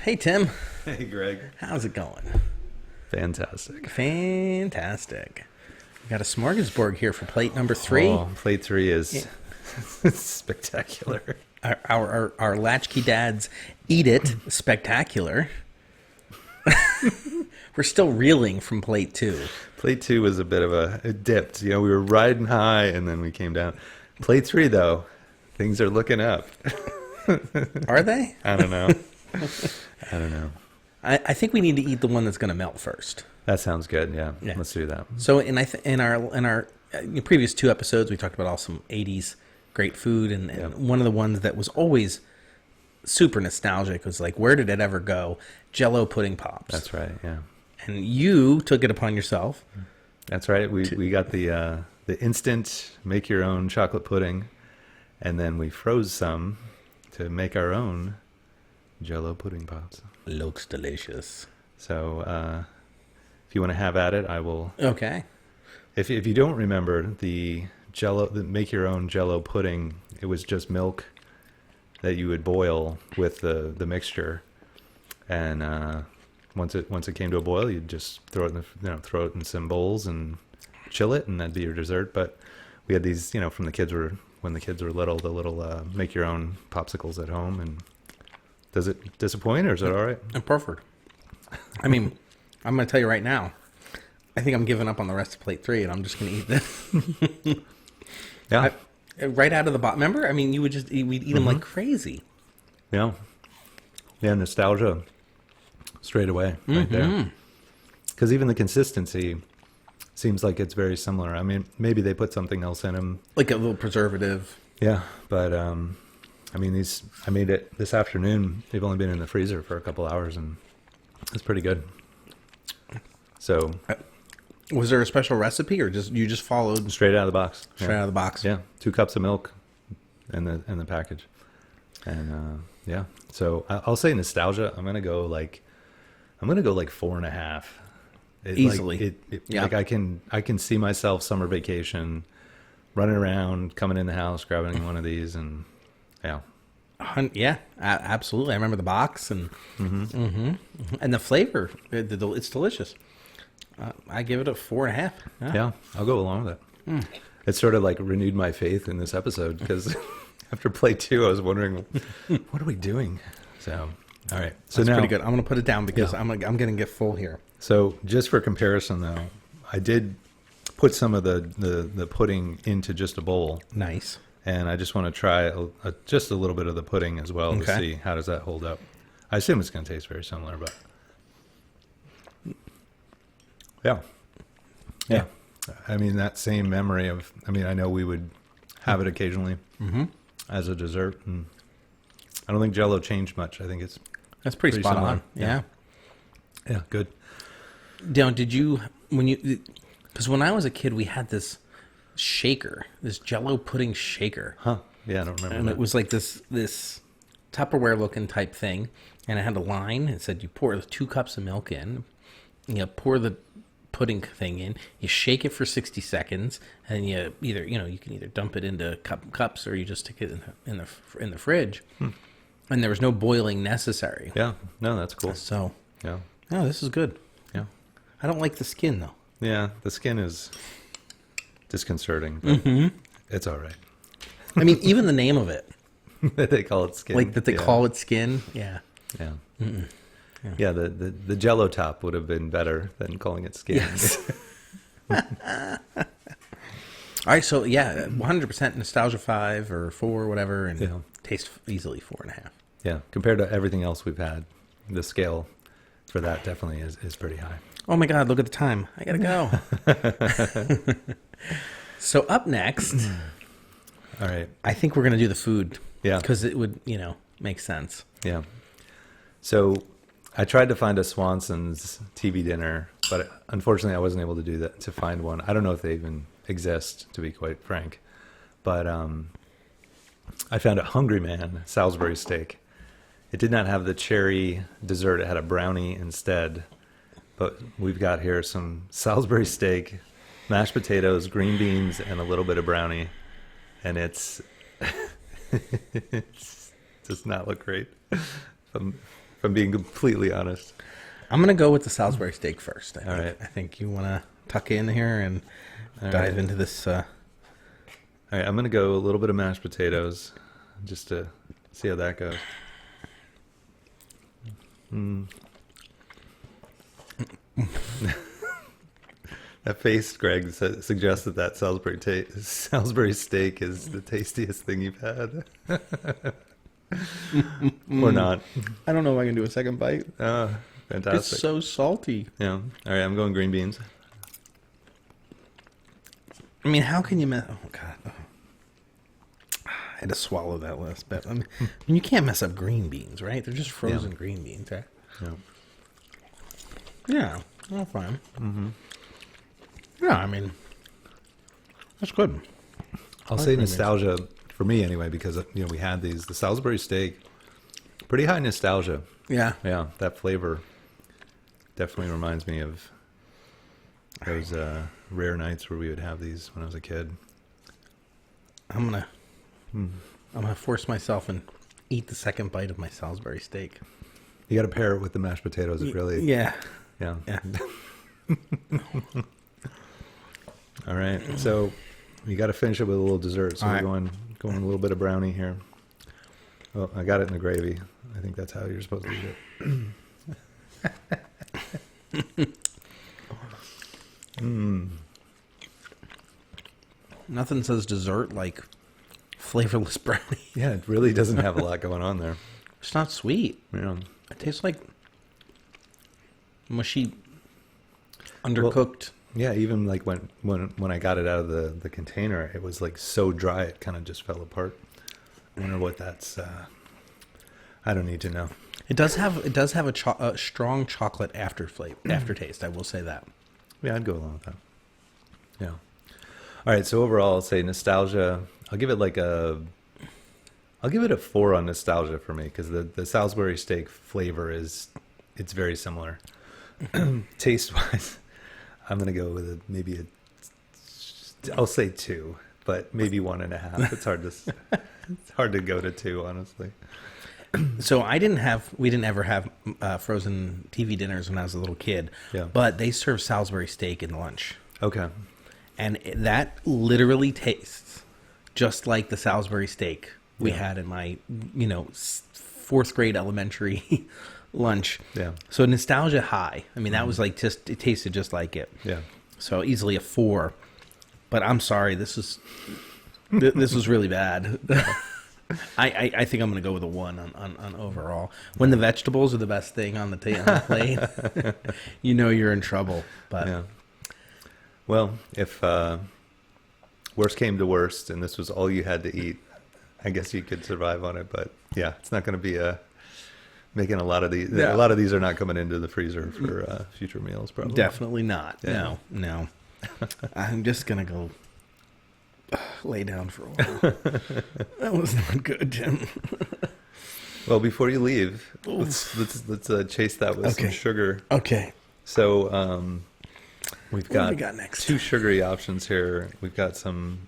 Hey, Tim. Hey, Greg. How's it going? Fantastic. Fantastic. We got a smorgasbord here for plate number 3. Oh, plate 3 is spectacular. Our Latch-Key Dads eat it spectacular. We're still reeling from plate 2. Plate 2 was a bit of it dipped. You know, we were riding high and then we came down. Plate 3, though, things are looking up. Are they? I don't know. I don't know. I think we need to eat the one that's going to melt first. That sounds good. Yeah. Yeah. Let's do that. So in our previous 2 episodes, we talked about all some 80's great food, and one of the ones that was always super nostalgic was like, where did it ever go? Jello Pudding Pops. That's right. Yeah. And you took it upon yourself. That's right. We got the instant make your own chocolate pudding, and then we froze some to make our own Jello Pudding Pops. Looks delicious. So if you want to have at it, I will. Okay. If you don't remember the make your own Jello pudding, it was just milk that you would boil with the mixture, and once it came to a boil, you'd just throw it in some bowls and chill it, and that'd be your dessert. But we had these, from when the kids were little, the little make your own popsicles at home. And does it disappoint, or is it all right? Perfect. I mean, I'm going to tell you right now, I think I'm giving up on the rest of plate 3, and I'm just going to eat this. Yeah. Right out of the box. Remember? I mean, we'd eat them like crazy. Yeah. Yeah, nostalgia straight away right there. Because even the consistency seems like it's very similar. I mean, maybe they put something else in them. Like a little preservative. Yeah, but I mean, I made it this afternoon. They've only been in the freezer for a couple hours, and it's pretty good. So, Was there a special recipe, or you just followed straight out of the box? straight out of the box? Yeah, 2 cups of milk in the package, and yeah. So I'll say nostalgia. I'm gonna go like 4.5. Easily. Yeah. Like I can see myself summer vacation, running around, coming in the house, grabbing one of these, and yeah. Yeah, absolutely. I remember the box and and the flavor. It's delicious. I give it a 4.5. Yeah, I'll go along with it. It sort of like renewed my faith in this episode, because after plate 2, I was wondering, what are we doing? So, all right. So That's now, pretty good. I'm going to put it down because I'm going to get full here. So just for comparison, though, I did put some of the pudding into just a bowl. Nice. And I just want to try just a little bit of the pudding as well to see how does that hold up. I assume it's going to taste very similar, but yeah. I mean, that same memory of, I know we would have it occasionally as a dessert, and I don't think Jello changed much. I think That's pretty spot similar. on. Yeah. Yeah, good. Now, because when I was a kid, we had this shaker, this Jello pudding shaker. Huh? Yeah, I don't remember. And that. it was like this Tupperware looking type thing, and it had a line. It said you pour 2 cups of milk in, pour the pudding thing in, you shake it for 60 seconds, and you can either dump it into cups, or you just stick it in the fridge. And there was no boiling necessary. Yeah, no, that's cool. So Yeah, this is good. yeah, I don't like the skin though. yeah. The skin is disconcerting, but it's all right. I mean, even the name of it, They call it skin. like that they call it skin. Yeah. Yeah. Yeah, the Jello top would have been better than calling it skin. Yes. All right, so 100% nostalgia 5 or 4, whatever, and tastes easily 4.5. Yeah, compared to everything else we've had, the scale for that definitely is pretty high. Oh my God, look at the time. I gotta go. So up next, All right. I think we're gonna do the food. Yeah. Because it would, make sense. Yeah. So I tried to find a Swansons TV dinner, but unfortunately I wasn't able to do that, to find one. I don't know if they even exist, to be quite frank. But I found a Hungry Man Salisbury Steak. It did not have the cherry dessert. It had a brownie instead. But we've got here some Salisbury steak, mashed potatoes, green beans, and a little bit of brownie. And it does not look great. If I'm being completely honest. I'm going to go with the Salisbury steak first. All right. I think you want to tuck in here and dive into this. All right, I'm going to go a little bit of mashed potatoes just to see how that goes. That face, Greg, suggests that Salisbury steak is the tastiest thing you've had. Or not. I don't know if I can do a second bite. Fantastic. It's so salty. Yeah. All right, I'm going green beans. I mean, how can you mess... Oh, God. Oh. I had to swallow that last bit. I mean, you can't mess up green beans, right? They're just frozen green beans, right? Yeah. Yeah. Well, fine. Mm-hmm. Yeah, I mean, that's good. I'll say nostalgia for me anyway, because we had the Salisbury steak, pretty high nostalgia. Yeah. Yeah, that flavor definitely reminds me of those rare nights where we would have these when I was a kid. I'm gonna force myself and eat the second bite of my Salisbury steak. You got to pair it with the mashed potatoes. It really, yeah. All right, so you got to finish it with a little dessert. So we're going a little bit of brownie here. Oh, I got it in the gravy. I think that's how you're supposed to eat it. Nothing says dessert like flavorless brownie. Yeah, it really doesn't have a lot going on there. It's not sweet. Yeah. It tastes like mushy, undercooked. Yeah, even like when I got it out of the container, it was like so dry it kind of just fell apart. I wonder what that's. I don't need to know. It does have a strong chocolate aftertaste. I will say that. Yeah, I'd go along with that. Yeah. All right. So overall, I'll say nostalgia. I'll give it a 4 on nostalgia for me, because the Salisbury steak flavor it's very similar. Taste wise, I'm gonna go with I'll say 2, but maybe 1.5. It's hard to go to 2, honestly. So we didn't ever have frozen TV dinners when I was a little kid. Yeah. But they serve Salisbury steak in lunch. Okay. And that literally tastes just like the Salisbury steak we had in my, 4th grade elementary lunch. Yeah. So nostalgia high. I mean, that was like it tasted just like it. Yeah. So easily a 4. But I'm sorry, this was really bad. I think I'm going to go with a 1 on overall. When the vegetables are the best thing on the plate, you're in trouble. But yeah. Well, if worst came to worst and this was all you had to eat, I guess you could survive on it. But yeah, it's not going to be making a lot of these. Yeah. A lot of these are not coming into the freezer for future meals, probably. Definitely not. Yeah. No. I'm just going to go lay down for a while. That was not good, Tim. Well, before you leave, let's chase that with some sugar. Okay. So we've got, what do we got next? 2 sugary options here. We've got some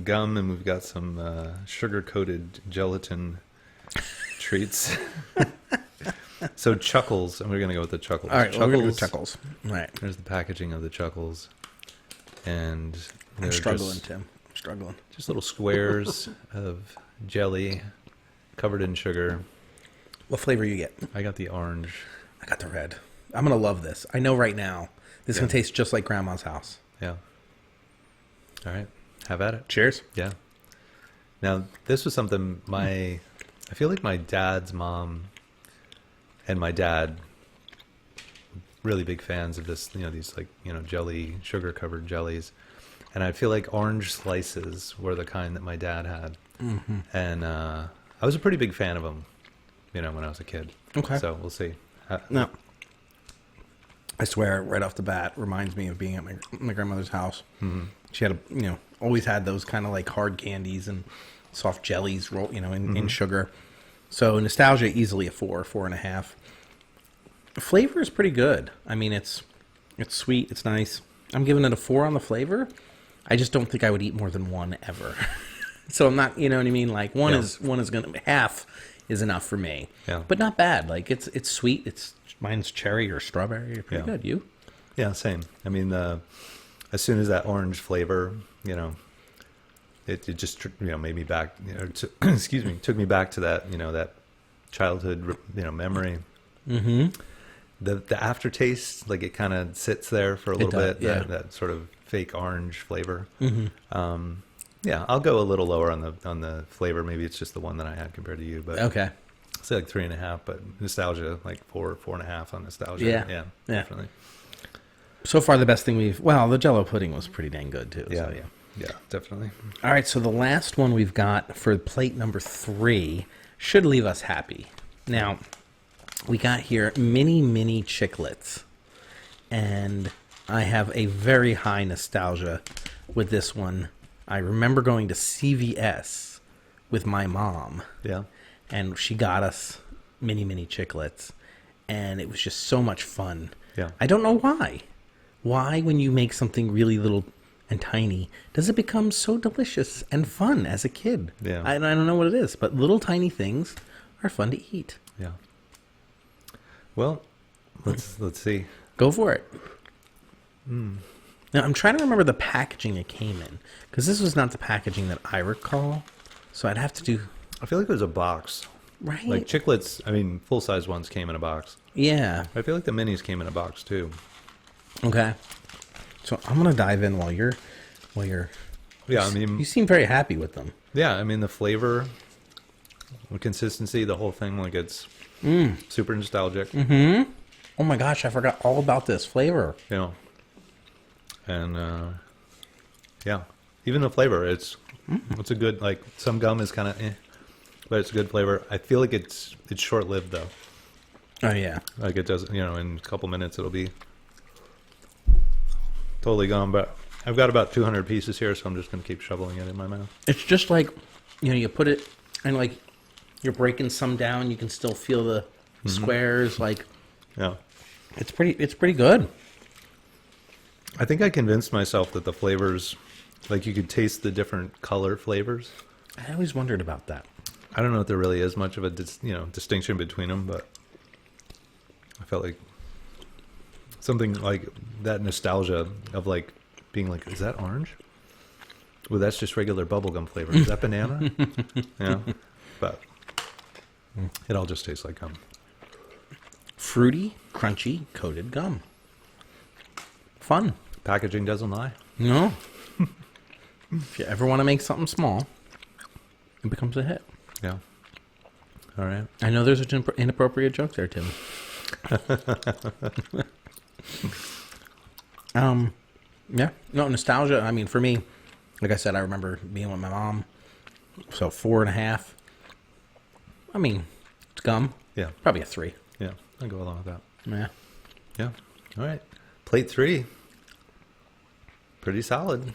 gum, and we've got some sugar coated gelatin treats. So chuckles, and we're gonna go with the chuckles. All right, we're gonna go with chuckles. All right. There's the packaging of the chuckles, and I'm struggling, Tim. Struggling. Just little squares of jelly covered in sugar. What flavor you get? I got the orange. I got the red. I'm going to love this. I know right now this is going to taste just like Grandma's house. Yeah. All right. Have at it. Cheers. Yeah. Now, this was something I feel like my dad's mom and my dad, really big fans of this, these jelly, sugar covered jellies. And I feel like orange slices were the kind that my dad had. Mm-hmm. And I was a pretty big fan of them, when I was a kid. Okay. So we'll see. No. I swear, right off the bat, reminds me of being at my grandmother's house. Mm-hmm. She had, always had those kind of like hard candies and soft jellies, in sugar. So nostalgia, easily a 4.5. The flavor is pretty good. I mean, it's sweet. It's nice. I'm giving it a 4 on the flavor. I just don't think I would eat more than 1 ever. So I'm not, you know what I mean? Like one is going to half is enough for me. Yeah. But not bad. Like it's sweet. Mine's cherry or strawberry. Pretty good. You? Yeah, same. I mean, as soon as that orange flavor, it just made me back. Excuse me, took me back to that that childhood memory. Mm-hmm. The aftertaste, like it kind of sits there for a little bit. Yeah. That sort of fake orange flavor. Mm-hmm. I'll go a little lower on the flavor. Maybe it's just the one that I had compared to you, but Okay. I'll say like 3.5. But nostalgia, like 4.5 on nostalgia. Yeah. Definitely. So far, the best thing the Jello pudding was pretty dang good too. Yeah, So, yeah, definitely. All right, so the last one we've got for plate number 3 should leave us happy. Now, we got here mini chiclets, and I have a very high nostalgia with this one. I remember going to CVS with my mom. Yeah. And she got us mini chiclets, and it was just so much fun. Yeah. I don't know why. Why, when you make something really little and tiny, does it become so delicious and fun as a kid? Yeah. I don't know what it is, but little tiny things are fun to eat. Yeah. Well, let's see. Go for it. Now, I'm trying to remember the packaging it came in, because this was not the packaging that I recall, so I'd have to do... I feel like it was a box. Right? Like chiclets, I mean, full-size ones came in a box. Yeah. I feel like the minis came in a box, too. Okay. So I'm going to dive in while you're... Yeah, I mean... You seem very happy with them. Yeah, I mean, the flavor, the consistency, the whole thing, like it's super nostalgic. Mm-hmm. Oh my gosh, I forgot all about this flavor. And yeah, even the flavor, it's a good, like some gum is kind of but it's a good flavor. I feel like it's short-lived though. Oh yeah. Like it doesn't, in a couple minutes it'll be totally gone, but I've got about 200 pieces here, so I'm just going to keep shoveling it in my mouth. It's just like, you put it, and like, you're breaking some down, you can still feel the squares, like... Yeah. It's pretty good. I think I convinced myself that the flavors, like you could taste the different color flavors. I always wondered about that. I don't know if there really is much of a distinction between them, but I felt like something like that nostalgia of like being like, is that orange? Well, that's just regular bubblegum flavor. Is that banana? Yeah, but it all just tastes like gum. Fruity, crunchy, coated gum. Fun. Packaging doesn't lie. No. If you ever want to make something small, it becomes a hit. Yeah. All right. I know there's an inappropriate joke there, Tim. Yeah. No, nostalgia. I mean, for me, like I said, I remember being with my mom. So 4.5. I mean, it's gum. Yeah. Probably a 3. Yeah. I'll go along with that. Yeah. Yeah. All right. Plate 3. Pretty solid.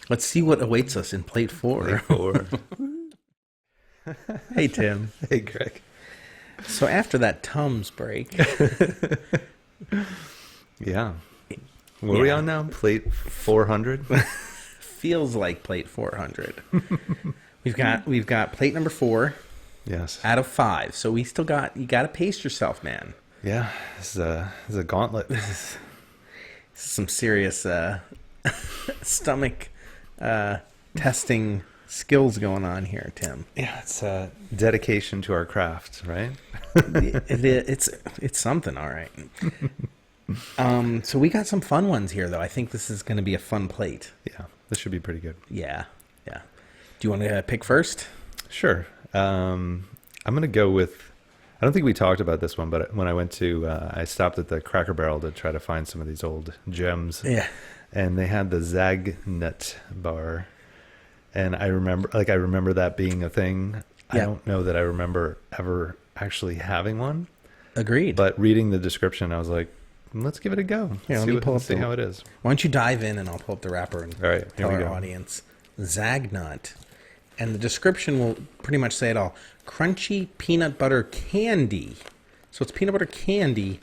Let's see what awaits us in plate 4. Plate 4. Hey, Tim. Hey, Greg. So after that Tums break... Yeah. What are we on now? Plate 400? Feels like plate 400. We've got plate number 4. Yes. Out of 5. So we still got... You got to pace yourself, man. Yeah. This is a gauntlet. This is some serious stomach testing skills going on here, Tim. Yeah, it's dedication to our craft, right? It's something, all right. So we got some fun ones here, though. I think this is going to be a fun plate. Yeah, this should be pretty good. Yeah. Do you want to pick first? Sure. I'm going to go with... I don't think we talked about this one, but when I went to... I stopped at the Cracker Barrel to try to find some of these old gems. Yeah. And they had the zagnut bar. And I remember that being a thing. Yeah. I don't know that I remember ever actually having one. Agreed. But reading the description, I was like, let's give it a go. Yeah, See how it is. Why don't you dive in and I'll pull up the wrapper and tell our audience. Zagnut. And the description will pretty much say it all. Crunchy peanut butter candy. So it's peanut butter candy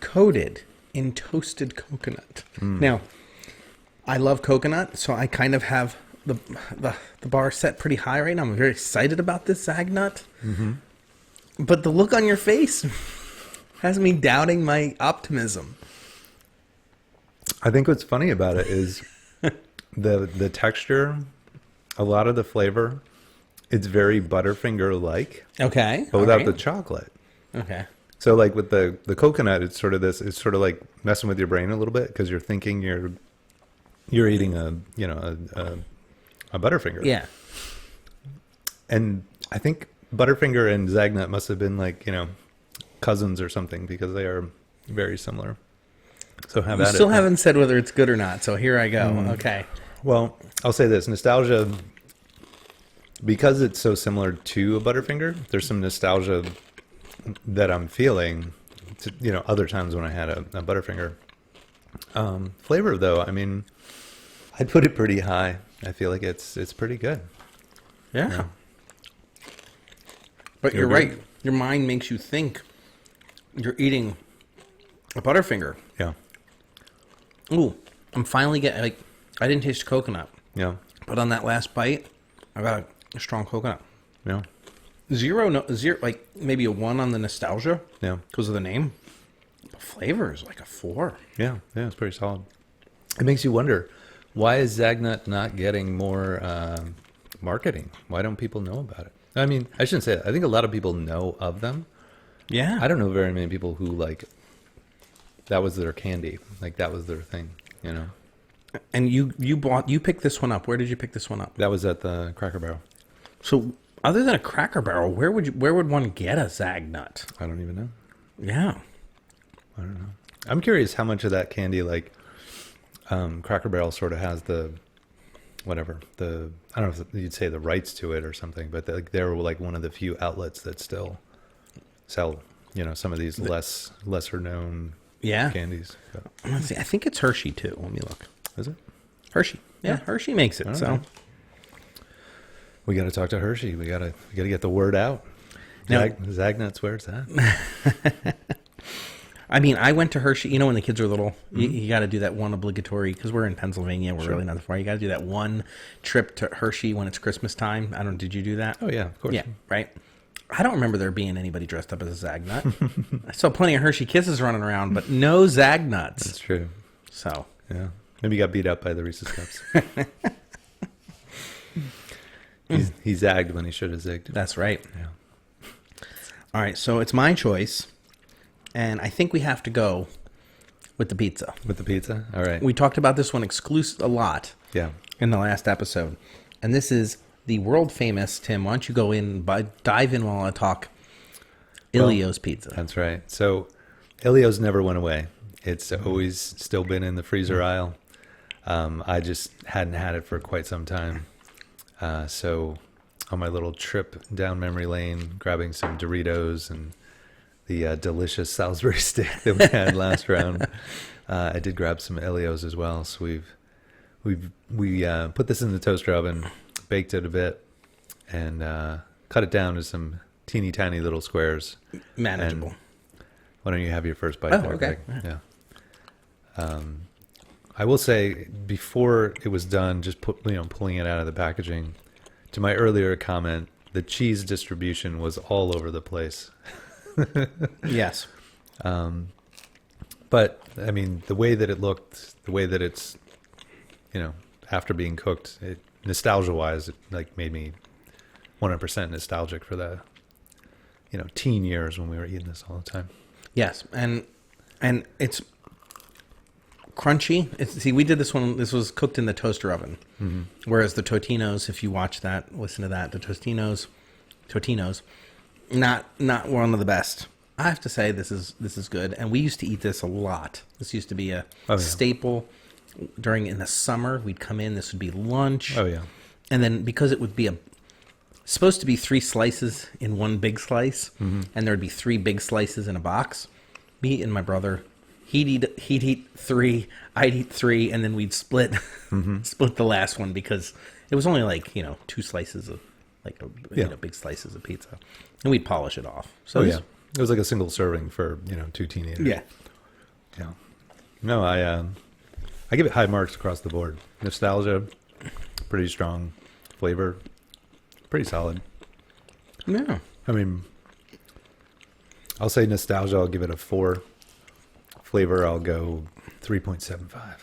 coated in toasted coconut. Now, I love coconut, so I kind of have the bar set pretty high right now. I'm very excited about this zagnut. Mm-hmm. But the look on your face has me doubting my optimism. I think what's funny about it is the texture, a lot of the flavor, it's very Butterfinger-like. Okay. But without the chocolate. Okay. So like with the coconut, it's sort of like messing with your brain a little bit because you're thinking you're eating a Butterfinger. Yeah. And I think Butterfinger and Zagnut must have been like, cousins or something because they are very similar. So have at it. Still haven't said whether it's good or not, so here I go. Okay. Well, I'll say this. Nostalgia, because it's so similar to a Butterfinger, there's some nostalgia that I'm feeling to, other times when I had a Butterfinger. Flavor, though, I mean, I'd put it pretty high. I feel like it's pretty good. Yeah. But you're right. Your mind makes you think you're eating a Butterfinger. Yeah. Ooh, I'm finally getting, like, I didn't taste coconut. Yeah. But on that last bite, I got a strong coconut. Yeah. Zero, like maybe a 1 on the nostalgia. Yeah. Because of the name. The flavor is like a 4. Yeah. Yeah, it's pretty solid. It makes you wonder, why is Zagnut not getting more marketing? Why don't people know about it? I mean, I shouldn't say that. I think a lot of people know of them. Yeah. I don't know very many people who, like, that was their candy. Like, that was their thing, And you picked this one up. Where did you pick this one up? That was at the Cracker Barrel. So, other than a Cracker Barrel, where would one get a Zagnut? I don't even know. Yeah. I don't know. I'm curious how much of that candy, like, Cracker Barrel sort of has the, whatever, I don't know if you'd say the rights to it or something, but they're like one of the few outlets that still sell, some of these lesser known candies. But. Let's see. I think it's Hershey too. Let me look. Is it? Hershey. Yeah, Hershey makes it. So we got to talk to Hershey. We got to get the word out. Now, Zagnut's where it's at. I mean, I went to Hershey. When the kids are little, you got to do that one obligatory, because we're in Pennsylvania. We're really not that far. You got to do that one trip to Hershey when it's Christmas time. Did you do that? Oh, yeah, of course. Yeah, right. I don't remember there being anybody dressed up as a Zagnut. I saw plenty of Hershey Kisses running around, but no Zagnuts. That's true. So. Yeah. Maybe he got beat up by the Reese's Cups. He zagged when he should have zigged. That's right. Yeah. All right, so it's my choice. And I think we have to go with the pizza. With the pizza? All right. We talked about this one exclusive a lot. Yeah. In the last episode. And this is the world famous, Tim, why don't you go in, dive in while I talk, Ellio's pizza. That's right. So Ellio's never went away. It's always still been in the freezer aisle. I just hadn't had it for quite some time. So on my little trip down memory lane, grabbing some Doritos and the delicious Salisbury steak that we had last round. I did grab some Ellio's as well. So we put this in the toaster oven, baked it a bit, and cut it down to some teeny tiny little squares. Manageable. And why don't you have your first bite? Oh, there, okay. Greg? Yeah. I will say, before it was done, just pulling it out of the packaging, to my earlier comment, the cheese distribution was all over the place. Yes. But I mean, the way that it looked, the way that it's, after being cooked, nostalgia wise, it like made me 100% nostalgic for the, teen years when we were eating this all the time. Yes. And it's crunchy. We did this one. This was cooked in the toaster oven. Mm-hmm. Whereas the Totinos, if you watch that, listen to that, the Totinos, not one of the best. I have to say this is good, and we used to eat this a lot. This used to be a staple in the summer. We'd come in. This would be lunch. Oh yeah, and then because it would be supposed to be 3 slices in one big slice, and there would be 3 big slices in a box. Me and my brother, he'd eat 3, I'd eat 3, and then we'd split the last one because it was only like 2 slices of big slices of pizza, and we'd polish it off. So it was like a single serving for 2 teenagers. Yeah. No, I give it high marks across the board. Nostalgia, pretty strong flavor. Pretty solid. Yeah. I mean, I'll say nostalgia, I'll give it a 4. Flavor, I'll go 3.75.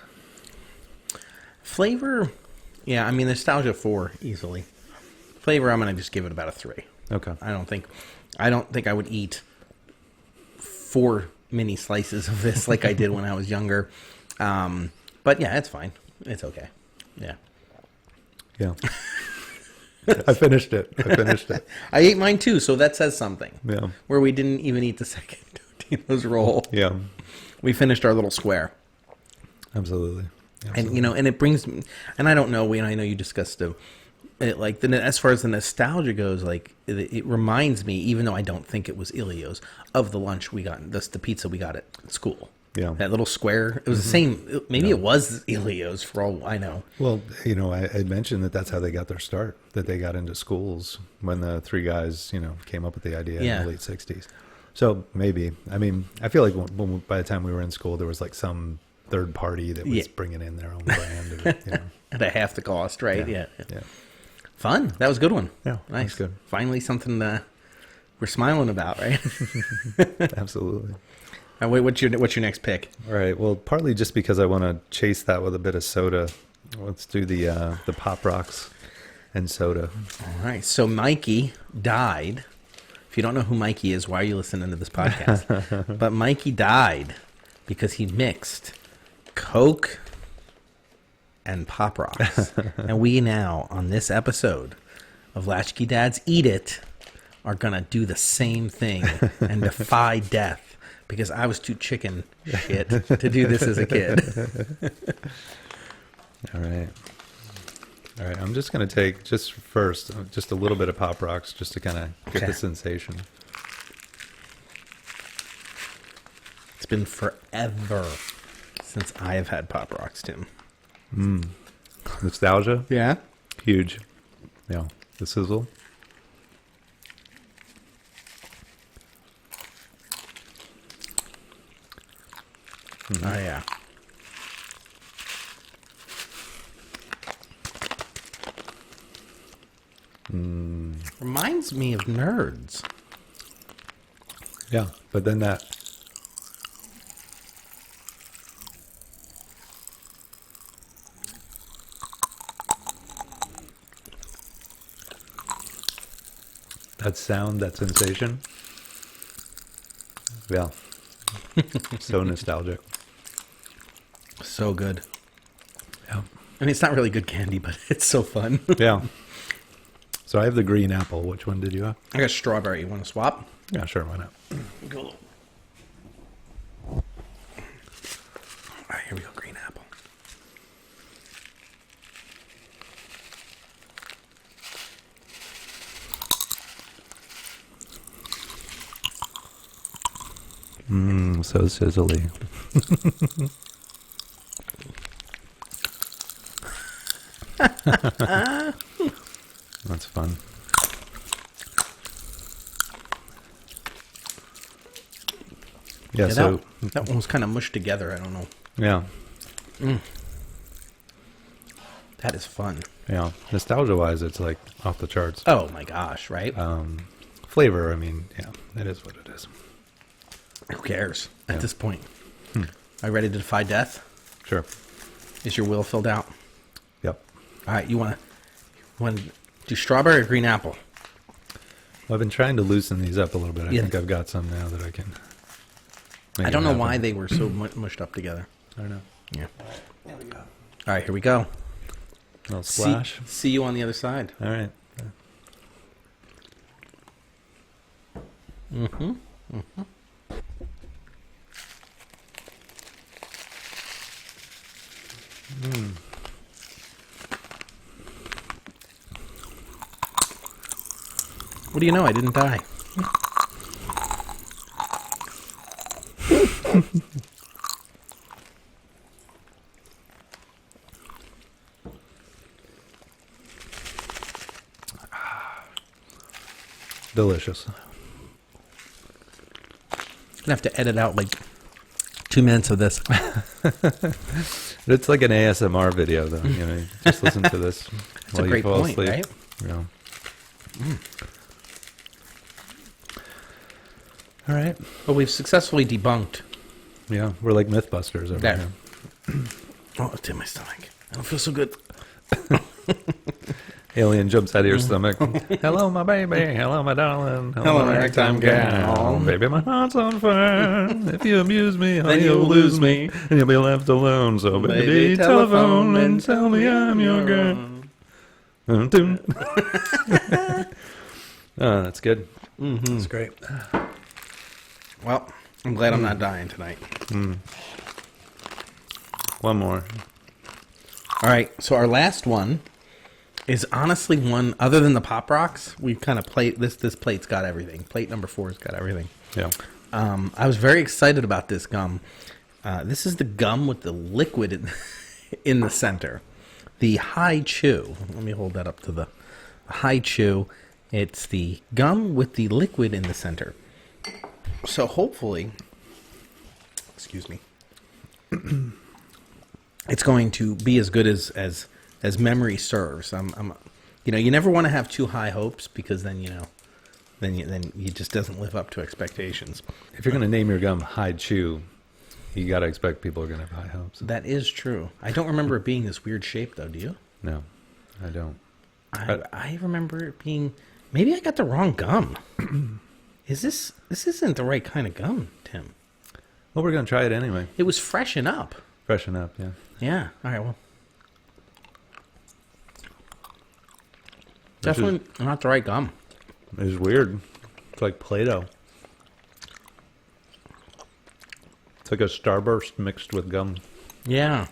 Flavor, yeah, I mean, nostalgia 4 easily. Flavor, I'm going to just give it about a 3. Okay. I don't think I would eat 4 mini slices of this like I did when I was younger. But yeah, it's fine. It's okay. Yeah. Yeah. I finished it. I ate mine too, so that says something. Yeah. Where we didn't even eat the second Totino's roll. Yeah. We finished our little square. Absolutely. And, and it brings, and I don't know, I know you discussed it, like, as far as the nostalgia goes, like, it reminds me, even though I don't think it was Ellio's, of the lunch we got, the pizza we got at school. Yeah. That little square. It was the same, maybe it was Ellio's for all I know. Well, I mentioned that's how they got their start, that they got into schools when the 3 guys, came up with the idea in the late 60s. So maybe, I mean, I feel like by the time we were in school, there was like some third party that was bringing in their own brand. At a half the cost, right? Yeah. Yeah. Fun. That was a good one. Yeah. Nice. That's good. Finally something we're smiling about, right? Absolutely. What's your next pick? All right. Well, partly just because I want to chase that with a bit of soda. Let's do the poprocks and soda. All right. So Mikey died. If you don't know who Mikey is, why are you listening to this podcast? But Mikey died because he mixed Coke and poprocks. And we now, on this episode of Latch-Key Dads Eat It, are going to do the same thing and defy death. Because I was too chicken shit to do this as a kid. All right. I'm just going to take, just a little bit of Pop Rocks just to kind of get the sensation. It's been forever since I have had Pop Rocks, Tim. Nostalgia? Yeah? Huge. Yeah. The sizzle. Oh, yeah. Reminds me of Nerds. Yeah, but then that sound, that sensation. Yeah. So nostalgic. So good. Yeah. I mean, it's not really good candy, but it's so fun. Yeah. So I have the green apple. Which one did you have? I got strawberry. You want to swap? Yeah, sure. Why not? Go. All right, here we go. Green apple. So sizzly. That's fun. Yeah, so that one was kind of mushed together. I don't know. Yeah. That is fun. Yeah. Nostalgia-wise, it's like off the charts. Oh my gosh, right? Flavor, I mean, yeah, it is what it is. Who cares at this point? Are you ready to defy death? Sure. Is your will filled out? Yep. All right, you want to do strawberry or green apple? Well, I've been trying to loosen these up a little bit. I think I've got some now that I can. I don't know why they were so mushed up together. I don't know. Yeah. There we go. All right, here we go. A little splash. See you on the other side. All right. Mm-hmm. Mm-hmm. What do you know? I didn't die. Delicious. I'm gonna have to edit out like 2 minutes of this. It's like an ASMR video, though. You know, just listen to this It's a great point, right? Yeah. All right. Well, we've successfully debunked. Yeah, we're like Mythbusters over There. here. Oh, it's in my stomach. I don't feel so good. Alien jumps out of your stomach. Hello, my baby. Hello, my darling. Hello, my ragtime gal. Baby, my heart's on fire. If you abuse me, then you'll lose me, and you'll be left alone. So, baby, telephone and tell me I'm your girl. Oh, that's good. Mm-hmm. That's great. Well, I'm glad I'm not dying tonight. One more. All right, so our last one is honestly one other than the poprocks. We kind of plate this. This plate's got everything. Plate number 4's got everything. Yeah. I was very excited about this gum. This is the gum with the liquid in the center. The hichew. Let me hold that up to the hichew. It's the gum with the liquid in the center. So hopefully, excuse me, it's going to be as good as memory serves. You never want to have too high hopes because then you just doesn't live up to expectations. If you're going to name your gum hichew, you got to expect people are going to have high hopes. That is true. I don't remember it being this weird shape though. Do you? No, I don't. I remember it being. Maybe I got the wrong gum. This isn't the right kind of gum, Tim. Well, we're going to try it anyway. It was freshen up. Freshen up, yeah. Yeah. All right. Well, This definitely not the right gum. It's weird. It's like Play-Doh. It's like a Starburst mixed with gum. Yeah.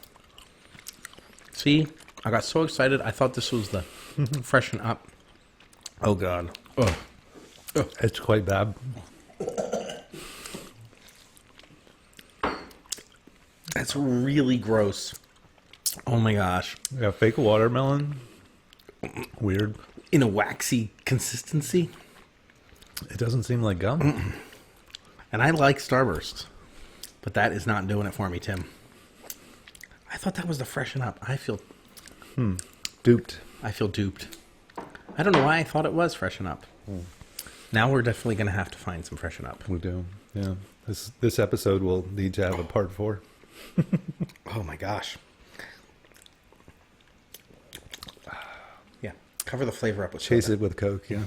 See, I got so excited. I thought this was the freshen up. Oh God. Oh. It's quite bad. That's really gross. Oh my gosh. Yeah, fake watermelon. Weird. In a waxy consistency. It doesn't seem like gum. And I like Starbursts. But that is not doing it for me, Tim. I thought that was the freshen up. I feel Duped. I feel duped. I don't know why I thought it was freshen up. Now we're definitely going to have to find some freshen up. We do. Yeah. This episode will need to have a part 4. Oh my gosh. Yeah. Cover the flavor up with Chase soda. it with Coke, yeah.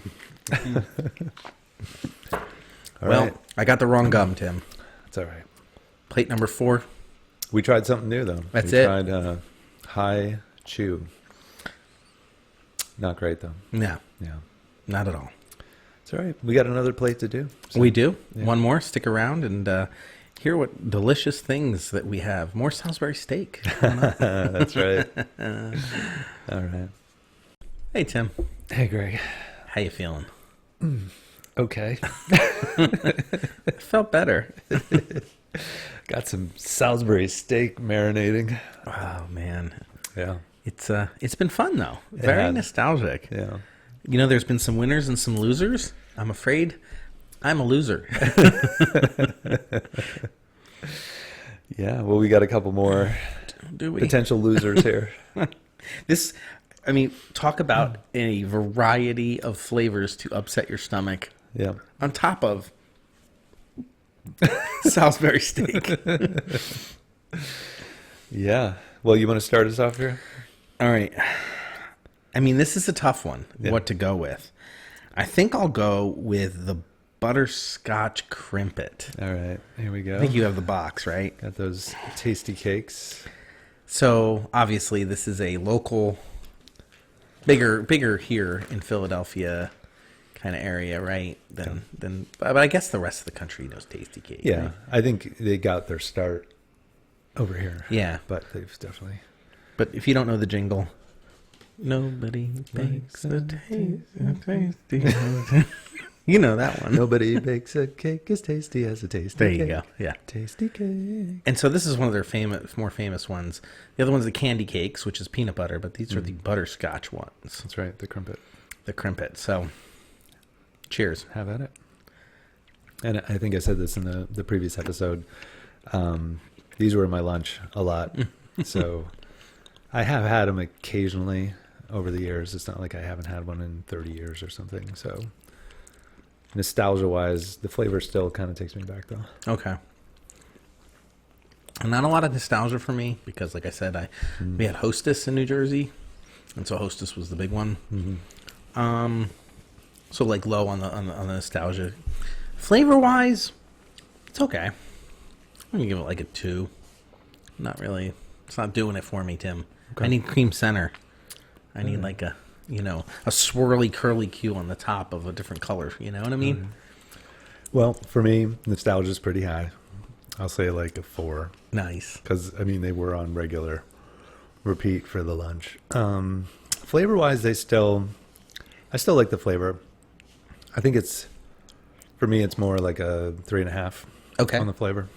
All Well, right. I got the wrong gum, Tim. It's all right. Plate number 4. We tried something new, though. That's we it. tried high chew. Not great, though. No, Yeah. not at all. It's all right. We got another plate to do. So. We do. Yeah. One more. Stick around and hear what delicious things that we have. More Salisbury steak. That's right. All right. Hey, Tim. Hey, Greg. How you feeling? Okay. I felt better. Got some Salisbury steak marinating. Oh, man. Yeah. It's been fun, though. Very has. nostalgic. Yeah. You know, there's been some winners and some losers. I'm afraid I'm a loser. Yeah. Well, we got a couple more Do we? potential losers here. Talk about a variety of flavors to upset your stomach Yeah. on top of Salisbury steak. Yeah. Well, you want to start us off here? All right. I mean, this is a tough one, Yeah. what to go with. I think I'll go with the butterscotch crimpet. All right. Here we go. I think you have the box, right? Got those tasty cakes. So, obviously, this is a local, bigger here in Philadelphia kind of area, right? But I guess the rest of the country knows tastykake. Yeah. Right? I think they got their start over here. Yeah. But they've definitely... But if you don't know the jingle, nobody bakes a tasty. You know that one. Nobody bakes a cake as tasty as a tasty There cake. you go. Yeah. Tasty cake. And so this is one of their more famous ones. The other one's the candy cakes, which is peanut butter, but these are the butterscotch ones. That's right. The crimpet. The crimpet. So, cheers. Have at it. And I think I said this in the previous episode. These were my lunch a lot. So I have had them occasionally over the years. It's not like I haven't had one in 30 years or something. So nostalgia-wise, the flavor still kind of takes me back, though. Okay. Not a lot of nostalgia for me because, like I said, we had Hostess in New Jersey, and so Hostess was the big one. So like low on the nostalgia. Flavor-wise, it's okay. I'm gonna give it like a 2. Not really. It's not doing it for me, Tim. Okay. I need cream center. I need like a swirly curly Q on the top of a different color. You know what I mean? Well, for me, nostalgia is pretty high. I'll say like a 4. Nice. Because, I mean, they were on regular repeat for the lunch. Flavor-wise, I still like the flavor. I think for me, it's more like a 3.5 on the flavor.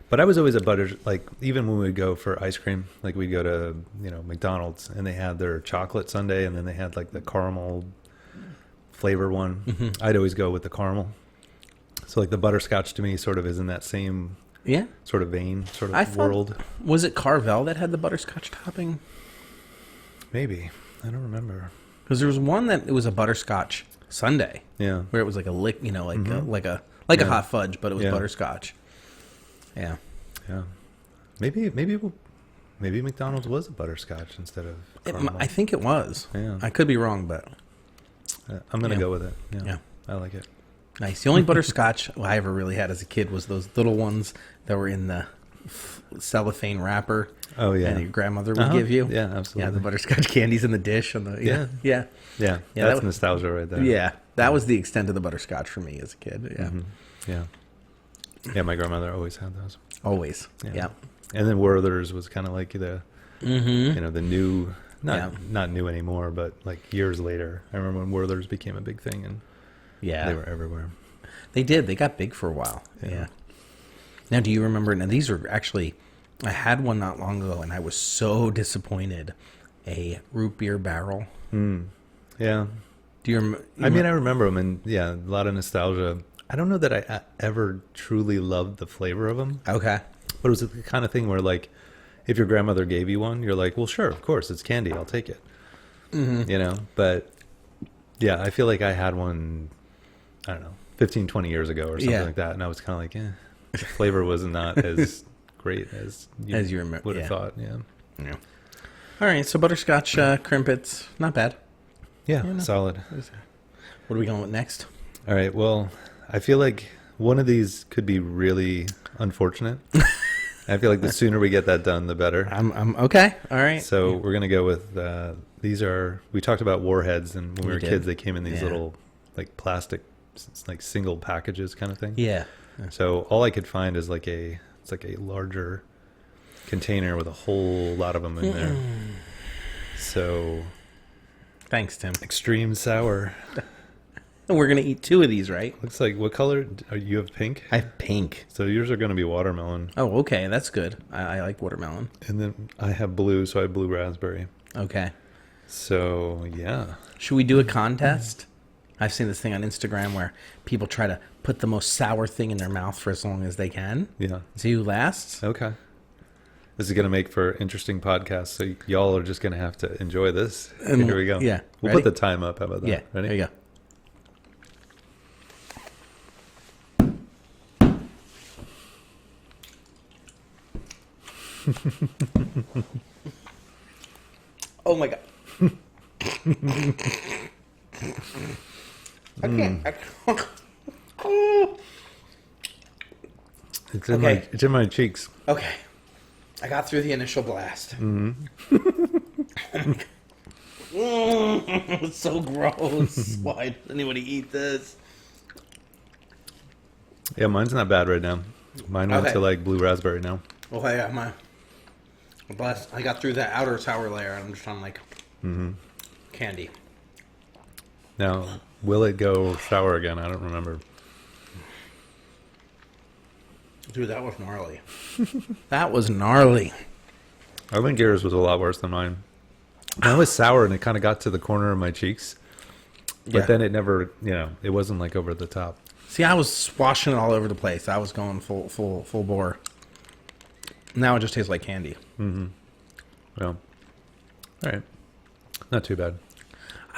But I was always a butter, like, even when we would go for ice cream, like we'd go to, McDonald's, and they had their chocolate sundae, and then they had like the caramel flavor one. I'd always go with the caramel. So like the butterscotch to me sort of is in that same sort of vein, sort of world. Was it Carvel that had the butterscotch topping? Maybe. I don't remember. Because there was one that it was a butterscotch sundae. Yeah. Where it was like a lick, like a hot fudge, but it was butterscotch. Yeah. Yeah. Maybe McDonald's was a butterscotch instead of caramel. I think it was. Yeah. I could be wrong, but I'm going to go with it. Yeah. I like it. Nice. The only butterscotch I ever really had as a kid was those little ones that were in the cellophane wrapper. Oh, yeah. And your grandmother would give you. Yeah, absolutely. Yeah, the butterscotch candies in the dish. Yeah. That's nostalgia right there. Yeah. That was the extent of the butterscotch for me as a kid. Yeah. Yeah. Yeah, my grandmother always had those. Always. Yeah. And then Werther's was kind of like the new, not new anymore, but like years later. I remember when Werther's became a big thing, and they were everywhere. They did. They got big for a while. Yeah. Now, do you remember? Now, these are actually, I had one not long ago, and I was so disappointed. A root beer barrel. Yeah. Do you remember? I mean, I remember them, and a lot of nostalgia. I don't know that I ever truly loved the flavor of them. Okay. But it was the kind of thing where, like, if your grandmother gave you one, you're like, well, sure, of course, it's candy. I'll take it. But, yeah, I feel like I had one, I don't know, 15, 20 years ago or something like that. And I was kind of like, the flavor was not as great as you would have thought. Yeah. All right, so butterscotch krimpets, not bad. Yeah, solid. What are we going with next? All right, well, I feel like one of these could be really unfortunate. I feel like the sooner we get that done, the better. I'm okay. All right. So we're gonna go with these are. We talked about warheads, and when we were kids, they came in these little like plastic, like single packages kind of thing. Yeah. So all I could find is it's like a larger container with a whole lot of them in there. So thanks, Tim. Extreme sour. And we're going to eat 2 of these, right? Looks like, what color? You have pink? I have pink. So yours are going to be watermelon. Oh, okay. That's good. I like watermelon. And then I have blue, so I have blue raspberry. Okay. So, yeah. Should we do a contest? I've seen this thing on Instagram where people try to put the most sour thing in their mouth for as long as they can. Yeah. See who lasts? Okay. This is going to make for interesting podcasts, so y'all are just going to have to enjoy this. And here we go. Yeah. We'll put the time up. How about that? Yeah. Ready? There you go. Oh my god. I can't. It's in my cheeks. Okay. I got through the initial blast. It's so gross. Why does anybody eat this? Yeah, mine's not bad right now. Mine went to like blue raspberry now. Well, yeah, my blast. I got through that outer sour layer, and I'm just on like candy. Now, will it go sour again? I don't remember. Dude, that was gnarly. That was gnarly. I think yours was a lot worse than mine. Mine was sour, and it kind of got to the corner of my cheeks. But then it never, it wasn't like over the top. See, I was swashing it all over the place. I was going full bore. Now it just tastes like candy. Mm-hmm. Well, all right. Not too bad.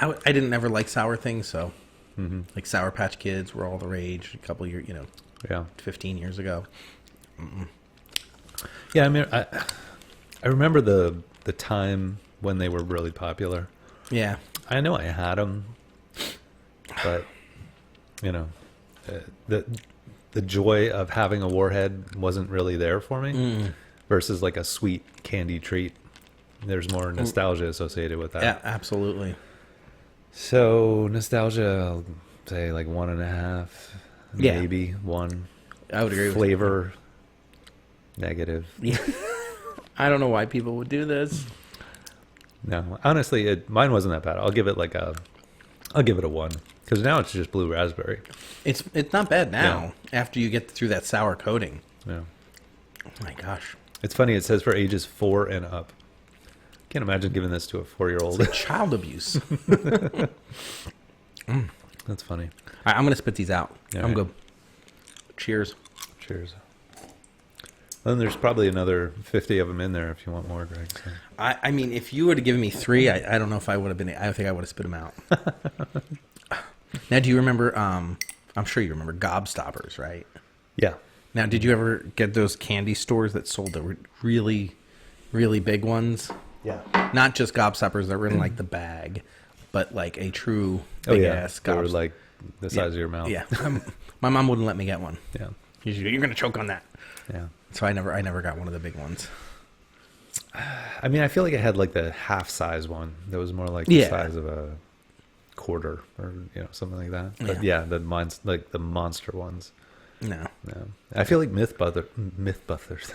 I didn't ever like sour things, so Mm-hmm. like Sour Patch Kids were all the rage a couple years, Yeah. 15 years ago. Yeah, I mean, I remember the time when they were really popular. Yeah. I know I had them, but the joy of having a warhead wasn't really there for me. Versus like a sweet candy treat. There's more nostalgia associated with that. Yeah, absolutely. So nostalgia, I'll say like 1.5, Yeah. maybe 1. I would agree Flavor, negative. with you. I don't know why people would do this. No, honestly, mine wasn't that bad. I'll give it a 1 because now it's just blue raspberry. It's not bad now after you get through that sour coating. Yeah, Oh my gosh. it's funny. It says for ages 4 and up. Can't imagine giving this to a 4-year-old. It's like child abuse. That's funny. All right, I'm going to spit these out. Yeah, I'm right. good. Cheers. Cheers. Then there's probably another 50 of them in there if you want more, Greg. So. I mean, if you would have given me 3, I don't know if I would have been. I think I would have spit them out. Now, do you remember? I'm sure you remember Gobstoppers, right? Yeah. Now, did you ever get those candy stores that sold the really, really big ones? Yeah. Not just Gobstoppers that were in like the bag, but like a true Oh big yeah. ass They were Gobstopper. like the size of your mouth. Yeah. My mom wouldn't let me get one. Yeah. You're going to choke on that. Yeah. So I never got one of the big ones. I mean, I feel like it had like the half size one that was more like the Yeah. size of a quarter or something like that. But yeah, the monster ones. No. Yeah. I feel like Mythbusters. Mythbusters?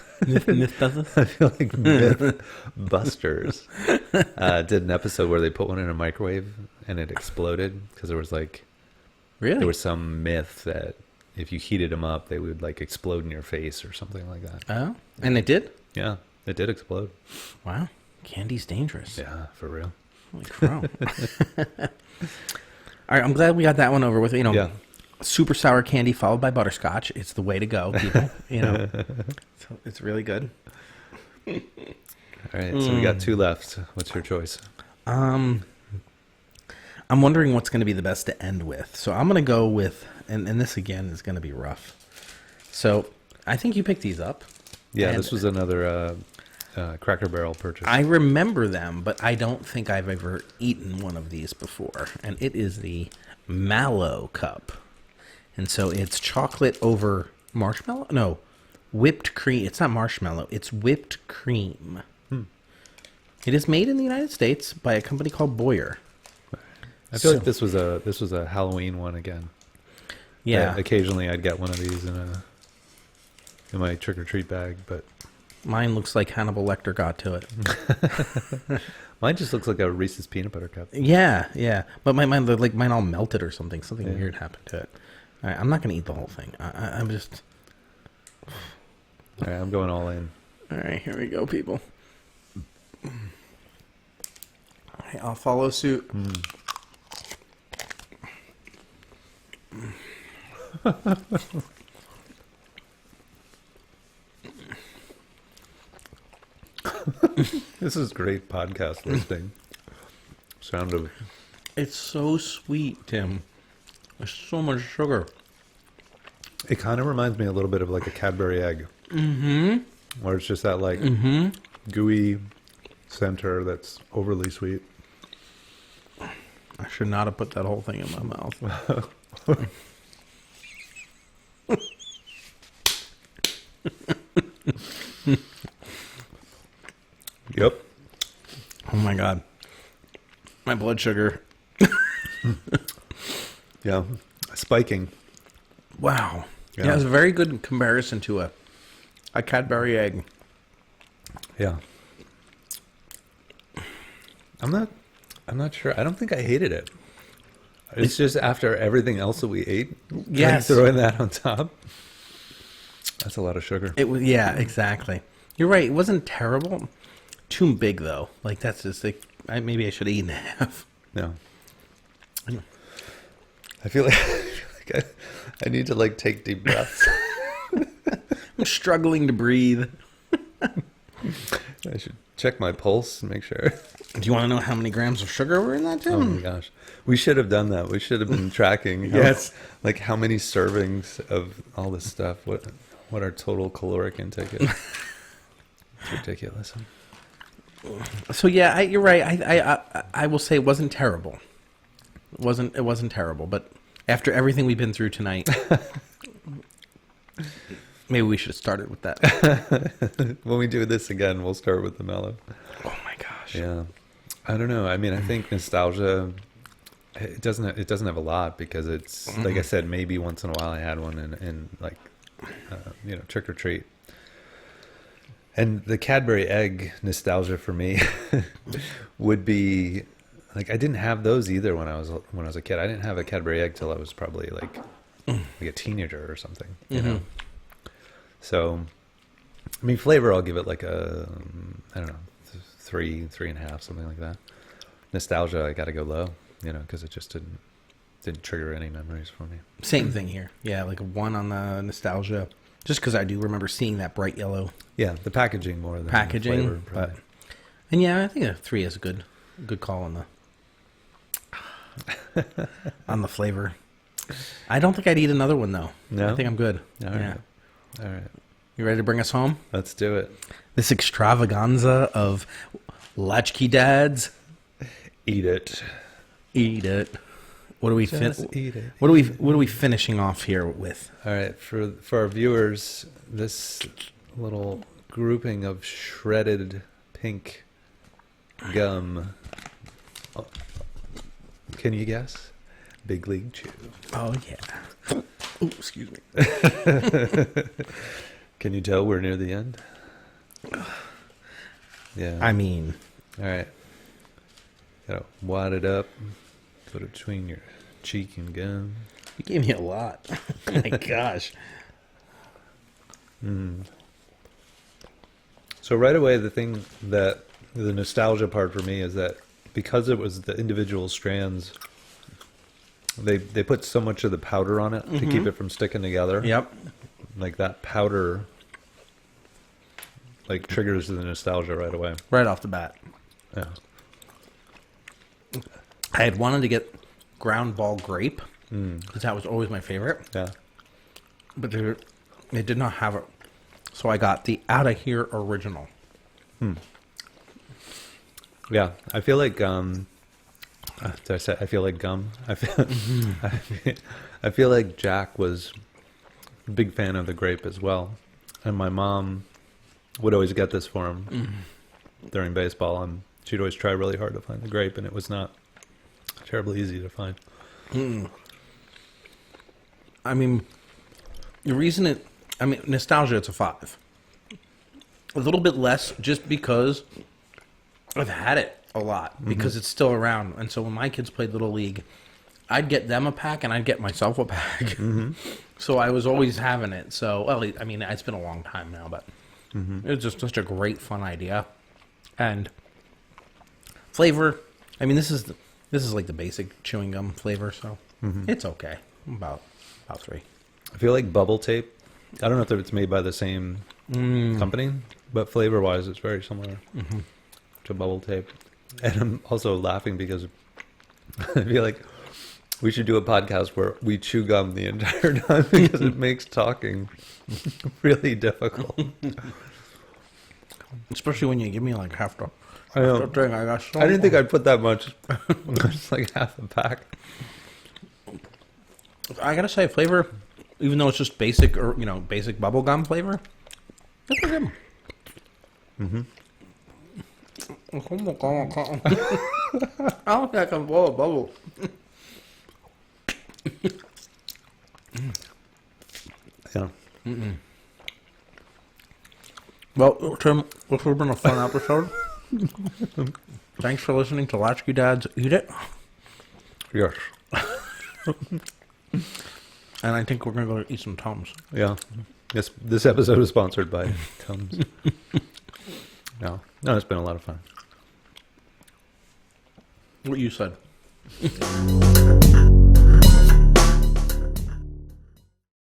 I feel like Mythbusters did an episode where they put one in a microwave and it exploded because there was like Really? there was some myth that if you heated them up, they would like explode in your face or something like that. Oh, and it did? Yeah, it did explode. Wow. Candy's dangerous. Yeah, for real. Holy crow. All right, I'm glad we got that one over with. Yeah. Super sour candy followed by butterscotch. It's the way to go, people. So it's really good. All right, so we got 2 left. What's your choice? I'm wondering what's going to be the best to end with. So I'm going to go with, and this again is going to be rough. So I think you picked these up. Yeah, And this was another Cracker Barrel purchase. I remember them, but I don't think I've ever eaten one of these before. And it is the mallocup. And so it's chocolate over marshmallow? No, whipped cream. It's not marshmallow. It's whipped cream. It is made in the United States by a company called Boyer. I feel like this was a Halloween one again. Yeah. Occasionally I'd get one of these in my trick or treat bag, but Mine looks like Hannibal Lecter got to it. mine just looks like a Reese's peanut butter cup. Yeah, yeah. But mine all melted or something. Something weird happened to it. All right, I'm not going to eat the whole thing. I'm just... All right, I'm going all in. All right, here we go, people. All right, I'll follow suit. This is great podcast listening. Sound of It's so sweet, Tim. There's so much sugar. it kind of reminds me a little bit of like a Cadbury egg. Where it's just that like gooey center that's overly sweet. I should not have put that whole thing in my mouth. Yep. Oh my God. My blood sugar. Yeah. Spiking. Wow. Yeah. Yeah, it's a very good comparison to a Cadbury egg. Yeah. I'm not sure. I don't think I hated it. It's just after everything else that we ate, Yes. like throwing that on top. That's a lot of sugar. It was, yeah, exactly. You're right. It wasn't terrible. Too big though. Like that's just like maybe I should have eaten half. No. I feel like I need to like take deep breaths. I'm struggling to breathe. I should check my pulse and make sure. Do you want to know how many grams of sugar were in that, Tim? Oh my gosh. We should have done that. We should have been tracking. Yes. Like how many servings of all this stuff. What our total caloric intake is. It's ridiculous. So yeah, you're right. I will say it wasn't terrible. It wasn't terrible. But after everything we've been through tonight, maybe we should have started with that. When we do this again, we'll start with the mellow. Oh my gosh. Yeah. I don't know. I mean, I think nostalgia. It doesn't have a lot because it's like I said. Maybe once in a while I had one in like trick or treat. And the Cadbury egg nostalgia for me would be like I didn't have those either when I was a kid. I didn't have a Cadbury egg till I was probably like a teenager or something. You know. So, I mean, flavor I'll give it like a I don't know 3.5, something like that. Nostalgia I got to go low, because it just didn't trigger any memories for me. Same thing here. Yeah, like a 1 on the nostalgia. Just because I do remember seeing that bright yellow. Yeah, the packaging more than the flavor. And yeah, I think a 3 is a good call on the on the flavor. I don't think I'd eat another one though. No, I think I'm good. All right. You ready to bring us home? Let's do it. This extravaganza of Latch-Key Dads. Eat it. Eat it. What are we eat it. What are we finishing off here with? All right, for our viewers, this little grouping of shredded pink gum. Oh, can you guess? Big League Chew. Oh yeah. Oh, excuse me. Can you tell we're near the end? Yeah. I mean, all right. Gotta wad it up. Put it between your cheek and gum. You gave me a lot. Oh my gosh. So right away, the nostalgia part for me is that because it was the individual strands, they put so much of the powder on it to keep it from sticking together. Yep. Like that powder, like triggers the nostalgia right away. Right off the bat. Yeah. I had wanted to get ground ball grape because that was always my favorite. Yeah. But they did not have it. So I got the Outta Here original. Yeah. I feel like, did I say I feel like gum? I feel like Jack was a big fan of the grape as well. And my mom would always get this for him during baseball. And she'd always try really hard to find the grape, and it was not terribly easy to find. I mean, nostalgia, it's a 5. A little bit less just because I've had it a lot because it's still around. And so when my kids played Little League, I'd get them a pack and I'd get myself a pack. So I was always having it. So, well, I mean, it's been a long time now, but it was just such a great, fun idea. And flavor, I mean, this is like the basic chewing gum flavor, so it's okay. About 3. I feel like bubble tape. I don't know if it's made by the same company, but flavor-wise, it's very similar to bubble tape. And I'm also laughing because I feel like we should do a podcast where we chew gum the entire time because it makes talking really difficult. Especially when you give me like half the thing. I didn't think I'd put that much. Just like half a pack. I gotta say, flavor, even though it's just basic or basic bubble gum flavor, it's pretty good. I don't think I can blow a bubble. Yeah. Well, Tim, this has been a fun episode. Thanks for listening to Latch-Key Dads Eat It. Yes. And I think we're going to go eat some Tums. Yeah. This episode is sponsored by Tums. No, it's been a lot of fun. What you said.